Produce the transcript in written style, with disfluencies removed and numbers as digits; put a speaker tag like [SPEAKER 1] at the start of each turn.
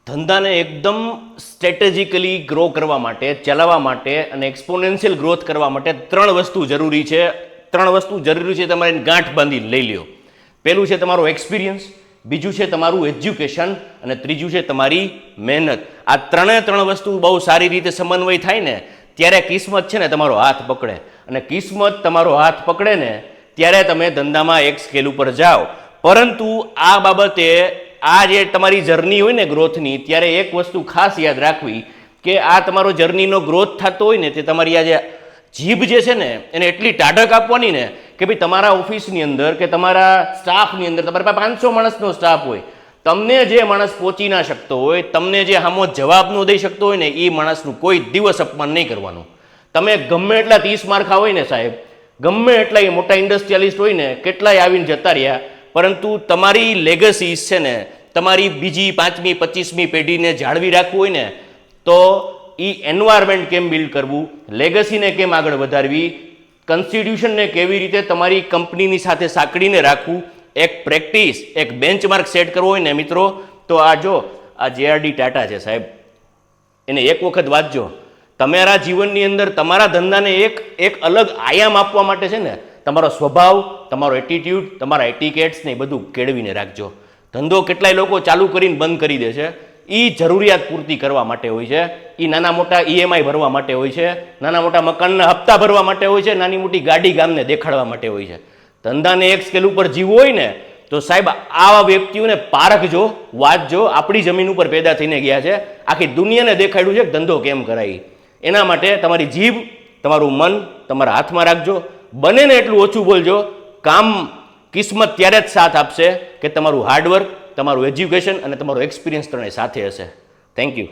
[SPEAKER 1] ધંધાને એકદમ strategically grow કરવા માટે, ચલાવવા માટે અને એક્સપોનેન્શિયલ ગ્રોથ કરવા માટે ત્રણ વસ્તુ જરૂરી છે. તમારે ગાંઠ બાંધી લઈ લ્યો. પહેલું છે તમારો એક્સપિરિયન્સ, બીજું છે તમારું એજ્યુકેશન અને ત્રીજું છે તમારી મહેનત. આ ત્રણ વસ્તુ બહુ સારી રીતે સમન્વય થાય ને ત્યારે કિસ્મત છે ને તમારો હાથ પકડે, અને કિસ્મત તમારો હાથ પકડે ને ત્યારે તમે ધંધામાં એક સ્કેલ ઉપર જાઓ. પરંતુ આ બાબતે આ જે તમારી જર્ની હોય ને ગ્રોથની, ત્યારે એક વસ્તુ ખાસ યાદ રાખવી કે આ તમારો જર્નીનો ગ્રોથ થતો હોય ને તે તમારી આ જે જીભ જે છે ને એને એટલી ટાઢક આપવાની ને કે ભાઈ તમારા ઓફિસની અંદર કે તમારા સ્ટાફની અંદર તમારી પાસે 500 માણસનો સ્ટાફ હોય, તમને જે માણસ પહોંચી ના શકતો હોય, તમને જે સામો જવાબ ન દઈ શકતો હોય ને એ માણસનું કોઈ દિવસ અપમાન નહીં કરવાનું. તમે ગમે એટલા 30 માર્ખા હોય ને સાહેબ, ગમે એટલા એ મોટા ઇન્ડસ્ટ્રીયાલિસ્ટ હોય ને, કેટલાય આવીને જતા રહ્યા, પરંતુ તમારી લેગસીસ છે ને તમારી બીજી 5મી 25મી પેઢીને જાળવી રાખવું હોય ને તો એ એન્વાયરમેન્ટ કેમ બિલ્ડ કરવું, લેગસીને કેમ આગળ વધારવી, કોન્સ્ટિટ્યુશનને કેવી રીતે તમારી કંપનીની સાથે સાંકળીને રાખવું, એક પ્રેક્ટિસ, એક બેન્ચમાર્ક સેટ કરવો હોય ને મિત્રો, તો આ જો આ JRD ટાટા છે સાહેબ, એને એક વખત વાંચજો. તમારા જીવનની અંદર તમારા ધંધાને એક અલગ આયામ આપવા માટે છે ને તમારો સ્વભાવ, તમારો એટીટ્યુડ, તમારા એટિકેટ્સ ને બધું કેળવીને રાખજો. ધંધો કેટલાય લોકો ચાલુ કરીને બંધ કરી દે છે, એ જરૂરિયાત પૂર્તિ કરવા માટે હોય છે, એ નાના મોટા EMI ભરવા માટે હોય છે, નાના મોટા મકાનના હપ્તા ભરવા માટે હોય છે, નાની મોટી ગાડી ગામને દેખાડવા માટે હોય છે. ધંધાને એક સ્કેલ ઉપર જીવવો હોય ને તો સાહેબ આવા વ્યક્તિઓને પારખજો, વાંચજો. આપણી જમીન ઉપર પેદા થઈને ગયા છે, આખી દુનિયાને દેખાડ્યું છે કે ધંધો કેમ કરાય. એના માટે તમારી જીભ, તમારું મન તમારા હાથમાં રાખજો. બને ને એટલું ઓછું બોલજો. કામ કિસ્મત ત્યારે જ સાથ આપશે કે તમારું હાર્ડવર્ક, તમારું એજ્યુકેશન અને તમારો એક્સપિરિયન્સ ત્રણેય સાથે હશે. Thank you.